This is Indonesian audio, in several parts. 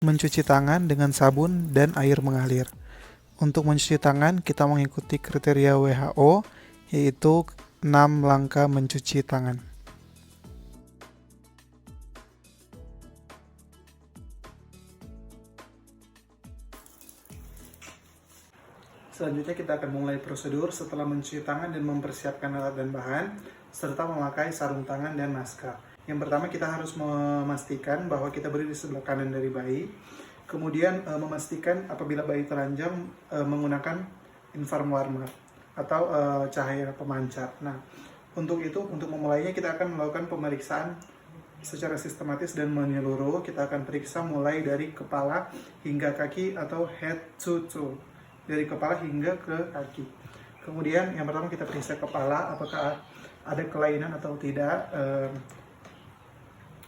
Mencuci tangan dengan sabun dan air mengalir. Untuk mencuci tangan, kita mengikuti kriteria WHO, yaitu 6 langkah mencuci tangan. Selanjutnya kita akan mulai prosedur setelah mencuci tangan dan mempersiapkan alat dan bahan, serta memakai sarung tangan dan masker. Yang pertama kita harus memastikan bahwa kita berdiri di sebelah kanan dari bayi. Kemudian memastikan apabila bayi telanjang menggunakan infrared warmer atau cahaya pemancar. Nah, untuk itu, untuk memulainya kita akan melakukan pemeriksaan secara sistematis dan menyeluruh. Kita akan periksa mulai dari kepala hingga kaki atau head to toe, dari kepala hingga ke kaki. Kemudian yang pertama kita periksa kepala, apakah ada kelainan atau tidak.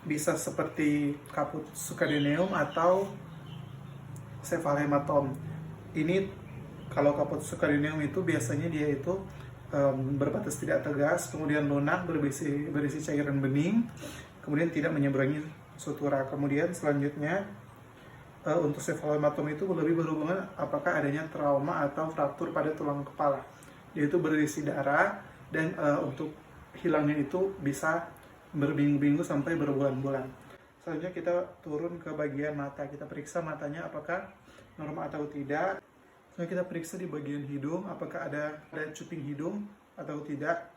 Bisa seperti kaput succedaneum atau cephalhematom. Ini kalau kaput succedaneum itu biasanya dia itu berbatas tidak tegas, kemudian lunak, berisi cairan bening, kemudian tidak menyeberangi sutura. Kemudian selanjutnya untuk cephalhematom itu lebih berhubungan apakah adanya trauma atau fraktur pada tulang kepala. Yaitu berisi darah dan untuk hilangnya itu bisa berminggu-minggu sampai berbulan-bulan. Selanjutnya kita turun ke bagian mata. Kita periksa matanya apakah normal atau tidak. Selanjutnya kita periksa di bagian hidung apakah ada cuping hidung atau tidak.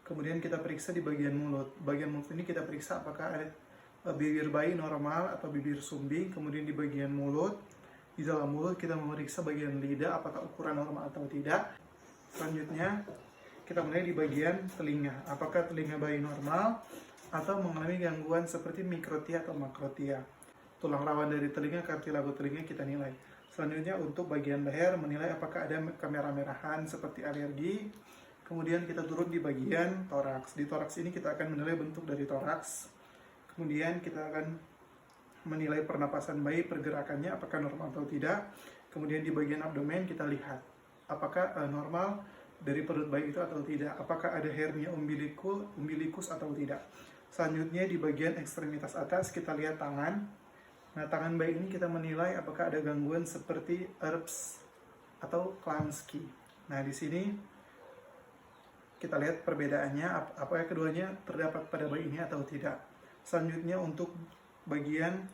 Kemudian kita periksa di bagian mulut. Bagian mulut ini kita periksa apakah ada bibir bayi normal atau bibir sumbing. Kemudian di bagian mulut, di dalam mulut kita memeriksa bagian lidah apakah ukuran normal atau tidak. Selanjutnya kita mulai di bagian telinga. Apakah telinga bayi normal atau mengalami gangguan seperti mikrotia atau makrotia. Tulang rawan dari telinga, kartilago telinga kita nilai. Selanjutnya untuk bagian leher menilai apakah ada kemerah-merahan seperti alergi. Kemudian kita turun di bagian toraks. Di toraks ini kita akan menilai bentuk dari toraks. Kemudian kita akan menilai pernapasan bayi, pergerakannya apakah normal atau tidak. Kemudian di bagian abdomen kita lihat apakah normal dari perut bayi itu atau tidak. Apakah ada hernia umbilikus atau tidak. Selanjutnya di bagian ekstremitas atas kita lihat tangan. Nah, tangan bayi ini kita menilai apakah ada gangguan seperti Erbs atau Klansky. Nah, di sini kita lihat perbedaannya, apakah keduanya terdapat pada bayi ini atau tidak. Selanjutnya untuk bagian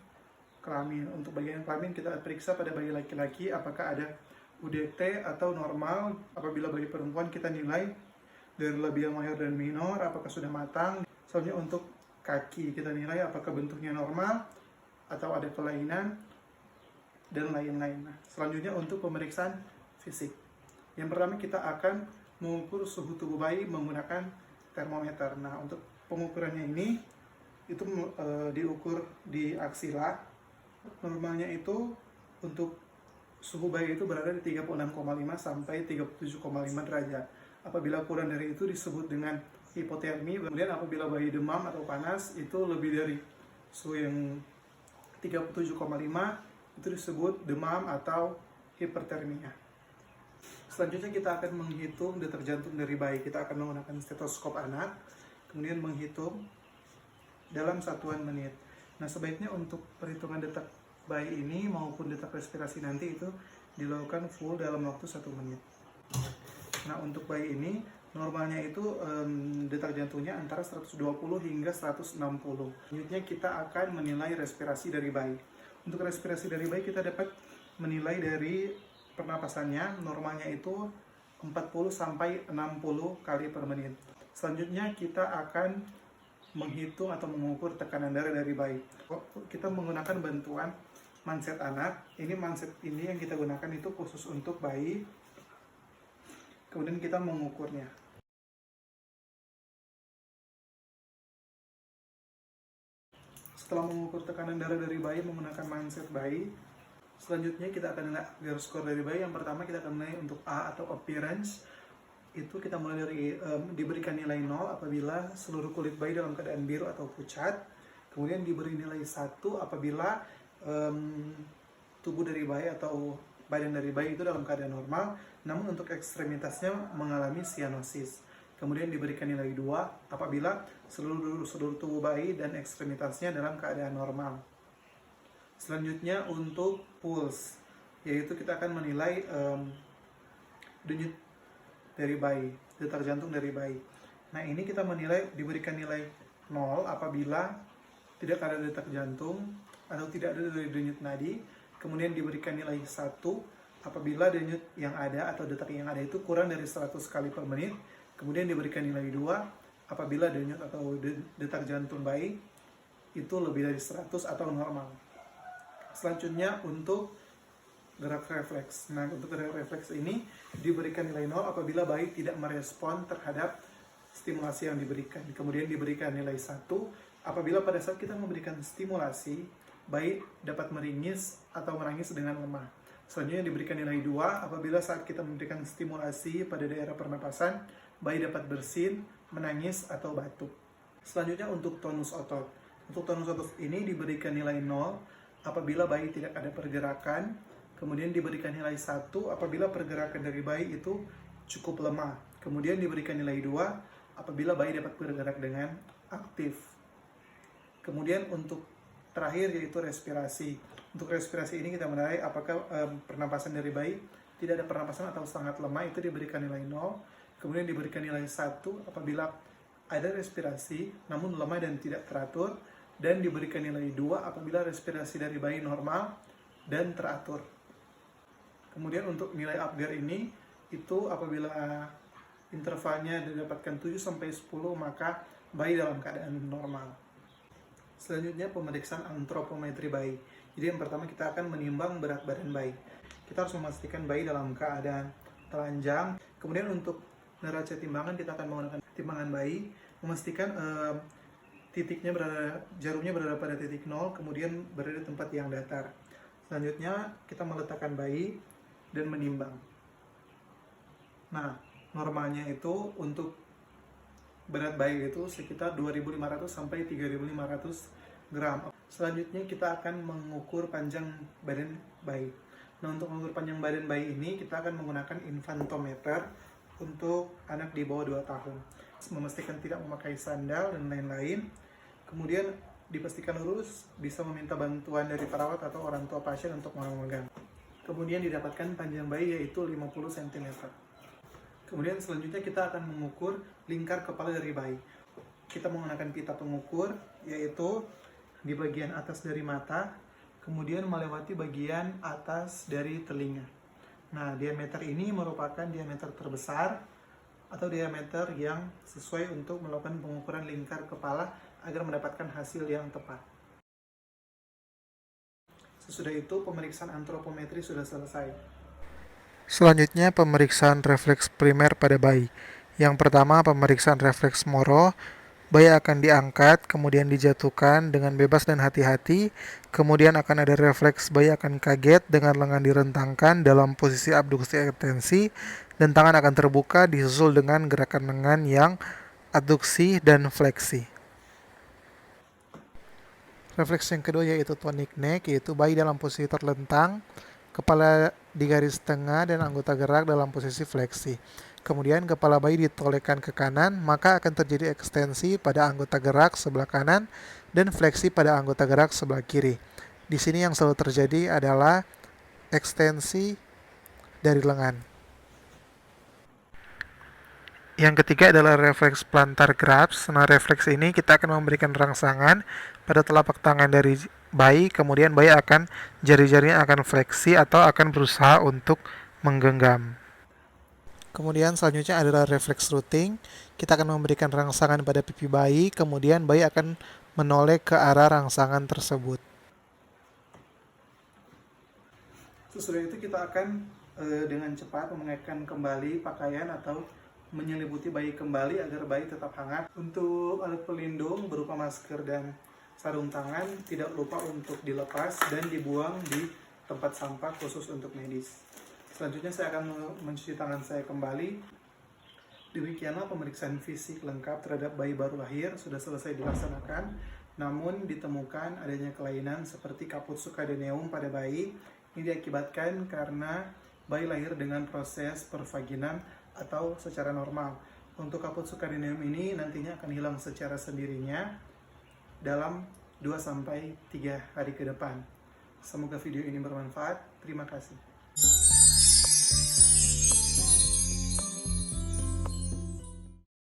kelamin. Untuk bagian kelamin kita periksa pada bayi laki-laki apakah ada UDT atau normal. Apabila bayi perempuan kita nilai dari labia mayor dan minor apakah sudah matang. Selanjutnya untuk kaki kita nilai apakah bentuknya normal atau ada kelainan dan lain-lain. Nah, selanjutnya untuk pemeriksaan fisik. Yang pertama kita akan mengukur suhu tubuh bayi menggunakan termometer. Nah, untuk pengukurannya ini itu diukur di aksila. Normalnya itu untuk suhu bayi itu berada di 36,5 sampai 37,5 derajat. Apabila kurang dari itu disebut dengan hipotermi. Kemudian apabila bayi demam atau panas itu lebih dari suhu yang 37,5 itu disebut demam atau hipertermia. Selanjutnya kita akan menghitung detak jantung dari bayi. Kita akan menggunakan stetoskop anak, kemudian menghitung dalam satuan menit. Nah, sebaiknya untuk perhitungan detak bayi ini maupun detak respirasi nanti itu dilakukan full dalam waktu 1 menit. Nah, untuk bayi ini normalnya itu detak jantungnya antara 120 hingga 160. Selanjutnya kita akan menilai respirasi dari bayi. Untuk respirasi dari bayi kita dapat menilai dari pernapasannya. Normalnya itu 40 sampai 60 kali per menit. Selanjutnya kita akan menghitung atau mengukur tekanan darah dari bayi. Kita menggunakan bantuan manset anak. Ini manset ini yang kita gunakan itu khusus untuk bayi. Kemudian kita mengukurnya. Setelah mengukur tekanan darah dari bayi menggunakan manset bayi, selanjutnya kita akan lihat gear score dari bayi. Yang pertama kita akan mulai untuk A atau appearance. Itu kita mulai dari diberikan nilai 0 apabila seluruh kulit bayi dalam keadaan biru atau pucat. Kemudian diberi nilai 1 apabila tubuh dari bayi atau badan dari bayi itu dalam keadaan normal, namun untuk ekstremitasnya mengalami cyanosis. Kemudian diberikan nilai 2 apabila seluruh tubuh bayi dan ekstremitasnya dalam keadaan normal. Selanjutnya untuk pulse, yaitu kita akan menilai denyut dari bayi, detak jantung dari bayi. Nah, ini kita menilai, diberikan nilai 0 apabila tidak ada detak jantung atau tidak ada denyut nadi. Kemudian diberikan nilai 1 apabila denyut yang ada atau detak yang ada itu kurang dari 100 kali per menit. Kemudian diberikan nilai 2 apabila denyut atau detak jantung bayi itu lebih dari 100 atau normal. Selanjutnya untuk gerak refleks. Nah, untuk gerak refleks ini diberikan nilai 0 apabila bayi tidak merespon terhadap stimulasi yang diberikan. Kemudian diberikan nilai 1 apabila pada saat kita memberikan stimulasi, bayi dapat meringis atau menangis dengan lemah. Selanjutnya diberikan nilai 2 apabila saat kita memberikan stimulasi pada daerah pernapasan, bayi dapat bersin, menangis, atau batuk. Selanjutnya untuk tonus otot. Untuk tonus otot ini diberikan nilai 0 apabila bayi tidak ada pergerakan, kemudian diberikan nilai 1 apabila pergerakan dari bayi itu cukup lemah. Kemudian diberikan nilai 2 apabila bayi dapat bergerak dengan aktif. Kemudian untuk terakhir yaitu respirasi. Untuk respirasi ini kita menilai apakah pernapasan dari bayi tidak ada pernapasan atau sangat lemah, itu diberikan nilai 0. Kemudian diberikan nilai 1 apabila ada respirasi namun lemah dan tidak teratur. Dan diberikan nilai 2 apabila respirasi dari bayi normal dan teratur. Kemudian untuk nilai Apgar ini, itu apabila intervalnya didapatkan 7-10, maka bayi dalam keadaan normal. Selanjutnya pemeriksaan antropometri bayi. Jadi yang pertama kita akan menimbang berat badan bayi. Kita harus memastikan bayi dalam keadaan telanjang. Kemudian untuk neraca timbangan kita akan menggunakan timbangan bayi, memastikan jarumnya berada pada titik 0, kemudian berada di tempat yang datar. Selanjutnya kita meletakkan bayi dan menimbang. Nah, normalnya itu untuk berat bayi itu sekitar 2.500 sampai 3.500 gram. Selanjutnya kita akan mengukur panjang badan bayi. Nah, untuk mengukur panjang badan bayi ini kita akan menggunakan infantometer untuk anak di bawah 2 tahun. Memastikan tidak memakai sandal dan lain-lain. Kemudian dipastikan lurus, bisa meminta bantuan dari perawat atau orang tua pasien untuk memegang. Kemudian didapatkan panjang bayi yaitu 50 cm. Kemudian selanjutnya kita akan mengukur lingkar kepala dari bayi. Kita menggunakan pita pengukur, yaitu di bagian atas dari mata, kemudian melewati bagian atas dari telinga. Nah, diameter ini merupakan diameter terbesar atau diameter yang sesuai untuk melakukan pengukuran lingkar kepala agar mendapatkan hasil yang tepat. Sesudah itu, pemeriksaan antropometri sudah selesai. Selanjutnya, pemeriksaan refleks primer pada bayi. Yang pertama, pemeriksaan refleks Moro. Bayi akan diangkat, kemudian dijatuhkan dengan bebas dan hati-hati. Kemudian akan ada refleks bayi akan kaget dengan lengan direntangkan dalam posisi abduksi ekstensi, dan tangan akan terbuka disusul dengan gerakan lengan yang adduksi dan fleksi. Refleks yang kedua yaitu tonic neck, yaitu bayi dalam posisi terlentang, kepala di garis tengah dan anggota gerak dalam posisi fleksi. Kemudian kepala bayi ditolekkan ke kanan, maka akan terjadi ekstensi pada anggota gerak sebelah kanan dan fleksi pada anggota gerak sebelah kiri. Di sini yang selalu terjadi adalah ekstensi dari lengan. Yang ketiga adalah refleks plantar grasp. Nah, refleks ini kita akan memberikan rangsangan pada telapak tangan dari bayi, kemudian bayi akan jari-jarinya akan fleksi atau akan berusaha untuk menggenggam. Kemudian selanjutnya adalah refleks rooting. Kita akan memberikan rangsangan pada pipi bayi, kemudian bayi akan menoleh ke arah rangsangan tersebut. Sesudah itu kita akan dengan cepat mengenakan kembali pakaian atau menyelimuti bayi kembali agar bayi tetap hangat. Untuk alat pelindung berupa masker dan sarung tangan tidak lupa untuk dilepas dan dibuang di tempat sampah khusus untuk medis. Selanjutnya saya akan mencuci tangan saya kembali. Demikianlah pemeriksaan fisik lengkap terhadap bayi baru lahir sudah selesai dilaksanakan. Namun ditemukan adanya kelainan seperti kaput succaneum pada bayi. Ini diakibatkan karena bayi lahir dengan proses pervaginan atau secara normal. Untuk kaput succaneum ini nantinya akan hilang secara sendirinya dalam 2-3 hari ke depan. Semoga video ini bermanfaat. Terima kasih.